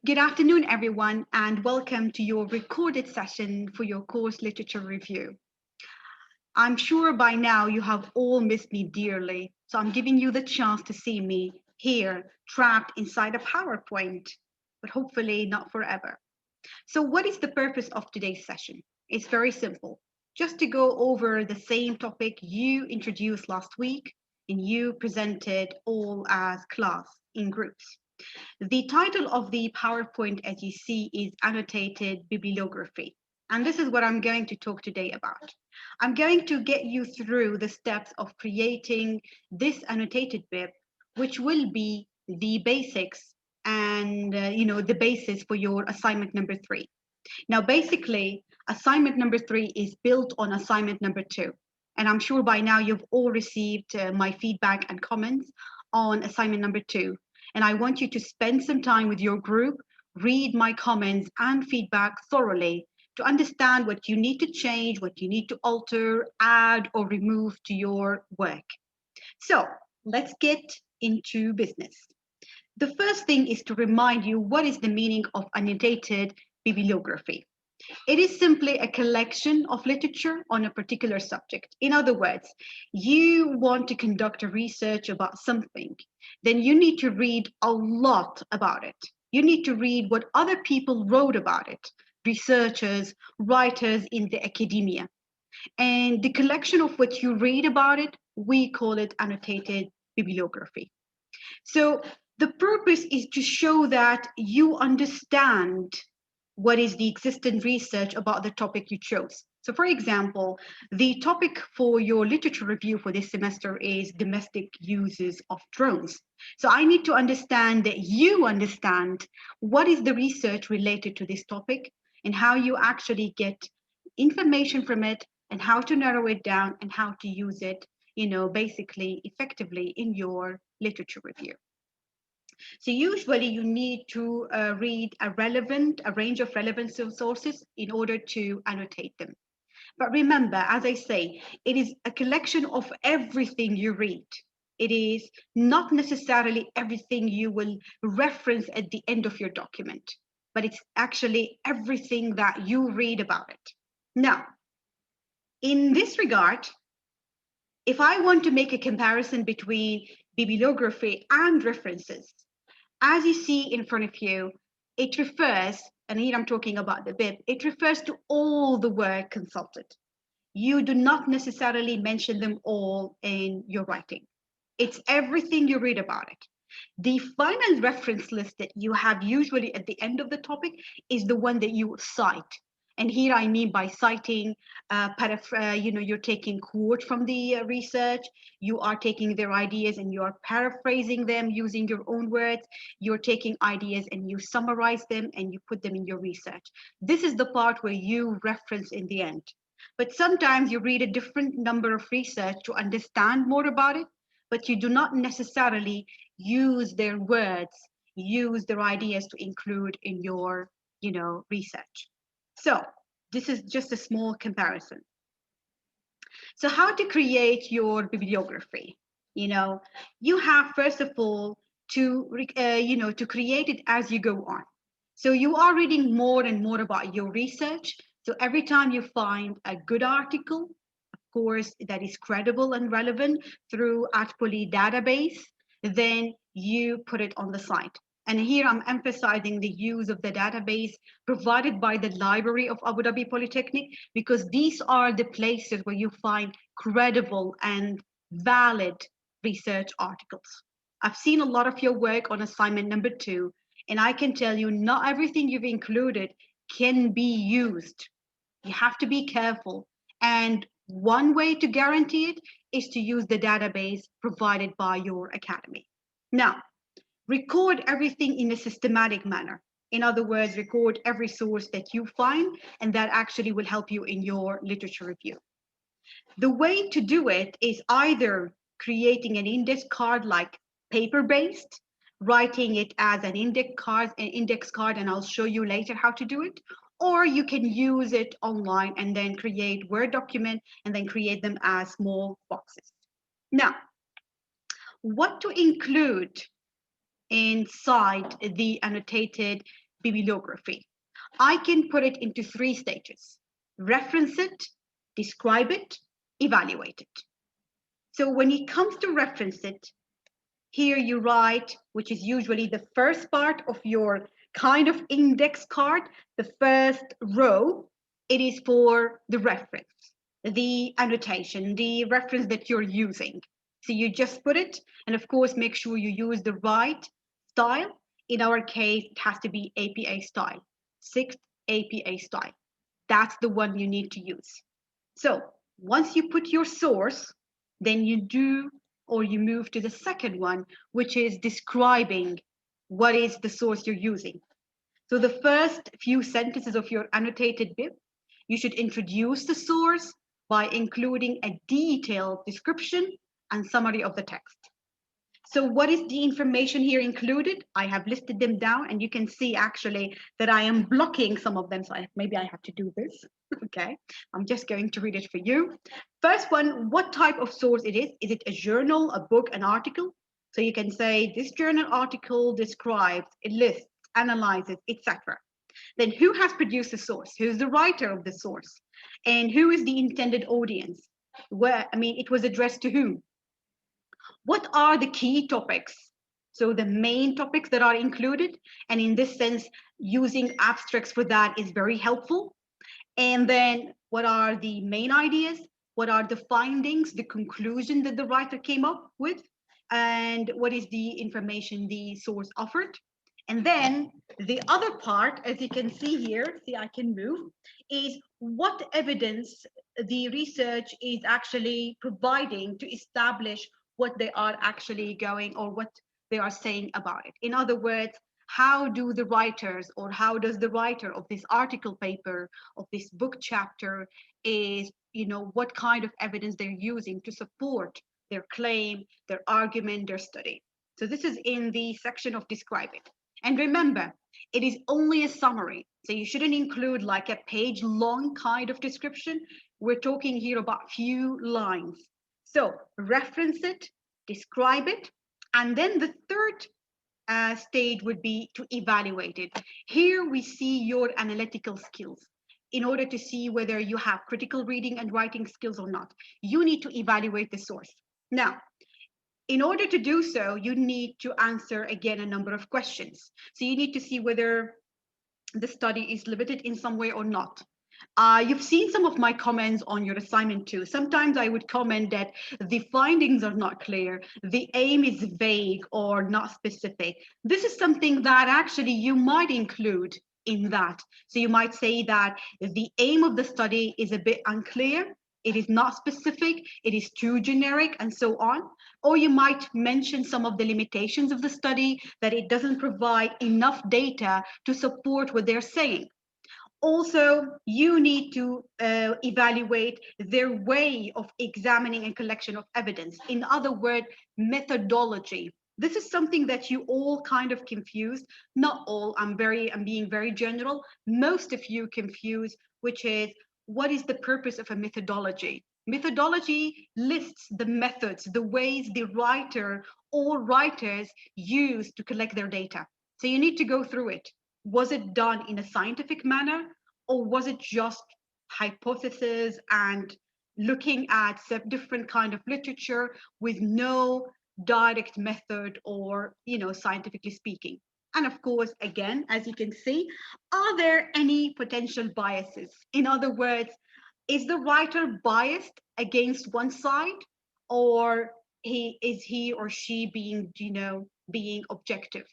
Good afternoon, everyone, and welcome to your recorded session for your course literature review. I'm sure by now you have all missed me dearly, so I'm giving you the chance to see me here, trapped inside a PowerPoint, but hopefully not forever. So, what is the purpose of today's session? It's very simple. Just to go over the same topic you introduced last week and you presented all as class in groups. The title of the PowerPoint, as you see, is Annotated Bibliography. And this is what I'm going to talk today about. I'm going to get you through the steps of creating this annotated bib, which will be the basics and the basis for your assignment number 3. Now, basically, assignment number 3 is built on assignment number 2. And I'm sure by now you've all received my feedback and comments on assignment number 2. And I want you to spend some time with your group, read my comments and feedback thoroughly to understand what you need to change, what you need to alter, add, or remove to your work. So let's get into business. The first thing is to remind you what is the meaning of annotated bibliography. It is simply a collection of literature on a particular subject. In other words, you want to conduct a research about something, then you need to read a lot about it. You need to read what other people wrote about it, researchers, writers in the academia. And the collection of what you read about it, we call it annotated bibliography. So the purpose is to show that you understand what is the existing research about the topic you chose. So for example, the topic for your literature review for this semester is domestic uses of drones. So I need to understand that you understand what is the research related to this topic and how you actually get information from it and how to narrow it down and how to use it, basically effectively in your literature review. So usually you need to read a range of relevant sources in order to annotate them. But remember, as I say, it is a collection of everything you read. It is not necessarily everything you will reference at the end of your document, but it's actually everything that you read about it. Now, in this regard, if I want to make a comparison between bibliography and references, as you see in front of you, it refers, and here I'm talking about the bib, it refers to all the work consulted. You do not necessarily mention them all in your writing. It's everything you read about it. The final reference list that you have usually at the end of the topic is the one that you cite. And here I mean by citing, you're taking quote from the research, you are taking their ideas and you are paraphrasing them using your own words, you're taking ideas and you summarize them and you put them in your research. This is the part where you reference in the end. But sometimes you read a different number of research to understand more about it, but you do not necessarily use their words, use their ideas to include in your, research. So this is just a small comparison. So how to create your bibliography? You have first of all to create it as you go on. So you are reading more and more about your research. So every time you find a good article, course that is credible and relevant through AtPoly database, then you put it on the site. And here I'm emphasizing the use of the database provided by the Library of Abu Dhabi Polytechnic, because these are the places where you find credible and valid research articles. I've seen a lot of your work on assignment number 2, and I can tell you not everything you've included can be used. You have to be careful. And one way to guarantee it is to use the database provided by your academy. Now, record everything in a systematic manner. In other words, record every source that you find, and that actually will help you in your literature review. The way to do it is either creating an index card like paper-based, writing it as an index card, and I'll show you later how to do it, or you can use it online and then create Word document and then create them as small boxes. Now, what to include inside the annotated bibliography. I can put it into 3 stages: reference it, describe it, evaluate it. So when it comes to reference it, here you write, which is usually the first part of your kind of index card, the first row, it is for the reference, the annotation, the reference that you're using. So you just put it, and of course, make sure you use the right style. In our case, it has to be APA style, 6th APA style. That's the one you need to use. So once you put your source, then you do, or you move to the second one, which is describing what is the source you're using. So the first few sentences of your annotated bib, you should introduce the source by including a detailed description and summary of the text. So what is the information here included? I have listed them down, and you can see actually that I am blocking some of them. So maybe I have to do this. Okay, I'm just going to read it for you. First one, what type of source it is. Is it a journal, a book, an article? So you can say this journal article describes, it lists, analyzes, etc. Then who has produced the source? Who's the writer of the source? And who is the intended audience? Where, I mean, it was addressed to whom? What are the key topics? So the main topics that are included, and in this sense, using abstracts for that is very helpful. And then what are the main ideas? What are the findings, the conclusion that the writer came up with? And what is the information the source offered? And then the other part, as you can see here, see I can move, is what evidence the research is actually providing to establish what they are actually going, or what they are saying about it. In other words, how do the writers, or how does the writer of this article paper, of this book chapter, is, what kind of evidence they're using to support their claim, their argument, their study. So this is in the section of describing. And remember, it is only a summary. So you shouldn't include like a page long kind of description. We're talking here about few lines. So reference it, describe it, and then the third stage would be to evaluate it. Here we see your analytical skills. In order to see whether you have critical reading and writing skills or not, you need to evaluate the source. Now, in order to do so, you need to answer again a number of questions. So you need to see whether the study is limited in some way or not. You've seen some of my comments on your assignment too. Sometimes I would comment that the findings are not clear, the aim is vague or not specific. This is something that actually you might include in that. So you might say that the aim of the study is a bit unclear, it is not specific, it is too generic, and so on. Or you might mention some of the limitations of the study, that it doesn't provide enough data to support what they're saying. Also, you need to evaluate their way of examining and collection of evidence. In other words, methodology. This is something that you all kind of confused. Not all, I'm being very general. Most of you confuse, which is, what is the purpose of a methodology? Methodology lists the methods, the ways the writer or writers use to collect their data. So you need to go through it. Was it done in a scientific manner, or was it just hypothesis and looking at different kind of literature with no direct method, or scientifically speaking? And of course, again, as you can see, are there any potential biases? In other words, is the writer biased against one side, or is he or she being objective?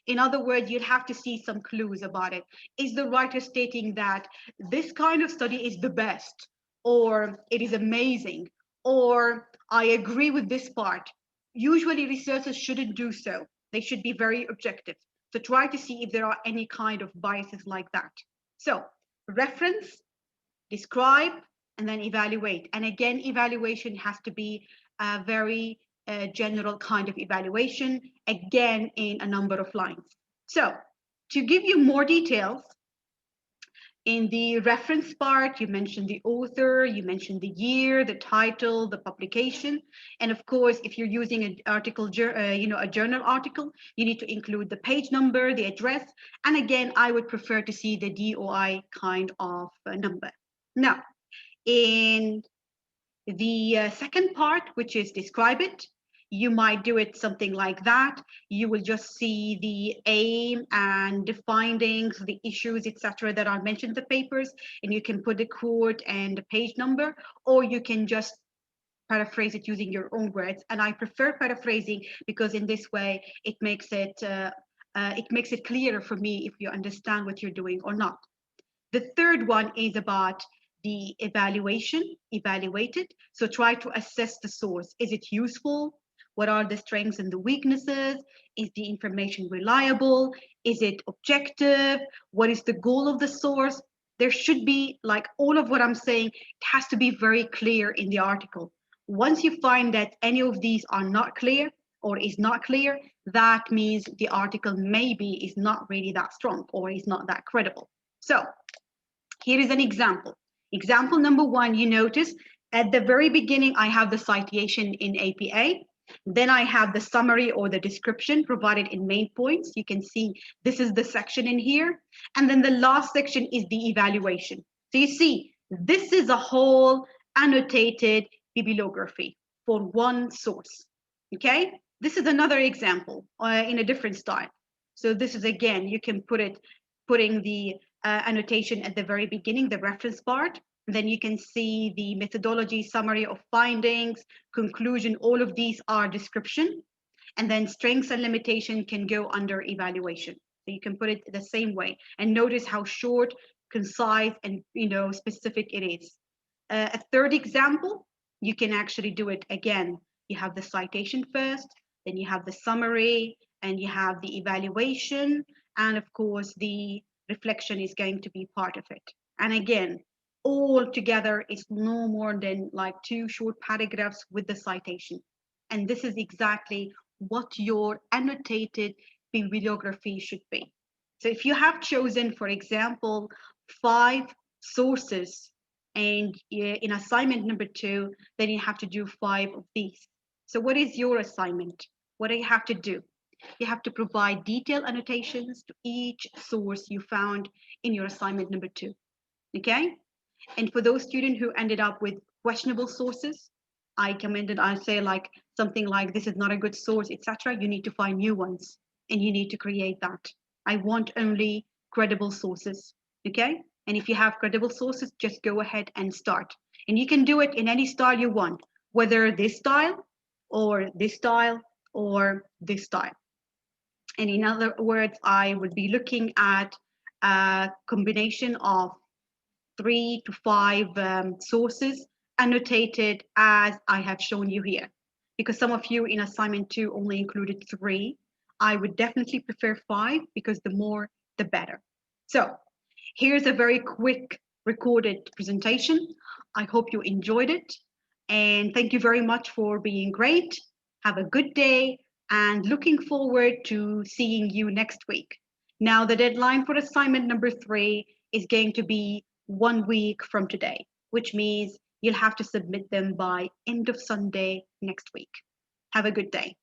In other words, you'd have to see some clues about it. Is the writer stating that this kind of study is the best, or it is amazing, or I agree with this part? Usually researchers shouldn't do so. They should be very objective. So try to see if there are any kind of biases like that. So reference, describe, and then evaluate. And again, evaluation has to be a very general kind of evaluation, again, in a number of lines. So to give you more details, In the reference part, you mentioned the author, you mentioned the year, the title, the publication, and of course, if you're using an article, a journal article, you need to include the page number, the address, and again, I would prefer to see the DOI kind of number. Now, in the second part, which is describe it, you might do it something like that. You will just see the aim and the findings, the issues, etc., that are mentioned in the papers, and you can put the quote and the page number, or you can just paraphrase it using your own words. And I prefer paraphrasing because in this way it makes it clearer for me if you understand what you're doing or not. The third one is about the evaluated. So try to assess the source. Is it useful? What are the strengths and the weaknesses? Is the information reliable? Is it objective? What is the goal of the source? There should be, like all of what I'm saying, it has to be very clear in the article. Once you find that any of these are not clear or is not clear, that means the article maybe is not really that strong or is not that credible. So here is an example. Example number one, you notice at the very beginning, I have the citation in APA. Then I have the summary or the description provided in main points. You can see this is the section in here. And then the last section is the evaluation. So you see, this is a whole annotated bibliography for one source. Okay, this is another example in a different style. So this is, again, you can putting the annotation at the very beginning, the reference part. Then you can see the methodology, summary of findings, conclusion, all of these are description. And then strengths and limitation can go under evaluation. So you can put it the same way. And notice how short, concise, and specific it is. A third example, you can actually do it again. You have the citation first, then you have the summary, and you have the evaluation, and of course the reflection is going to be part of it. And again, all together is no more than like 2 short paragraphs with the citation. And this is exactly what your annotated bibliography should be. So if you have chosen, for example, 5 sources, and in assignment number 2, then you have to do 5 of these. So what is your assignment? What do you have to do? You have to provide detailed annotations to each source you found in your assignment number 2. Okay? And for those students who ended up with questionable sources, I say like something like this is not a good source, etc. You need to find new ones and you need to create that. I want only credible sources. Okay? And if you have credible sources, just go ahead and start. And you can do it in any style you want, whether this style or this style or this style. And in other words, I would be looking at a combination of 3 to 5 sources annotated as I have shown you here. Because some of you in assignment 2 only included 3. I would definitely prefer 5 because the more, the better. So here's a very quick recorded presentation. I hope you enjoyed it. And thank you very much for being great. Have a good day and looking forward to seeing you next week. Now, the deadline for assignment number 3 is going to be 1 week from today, which means you'll have to submit them by end of Sunday next week. Have a good day.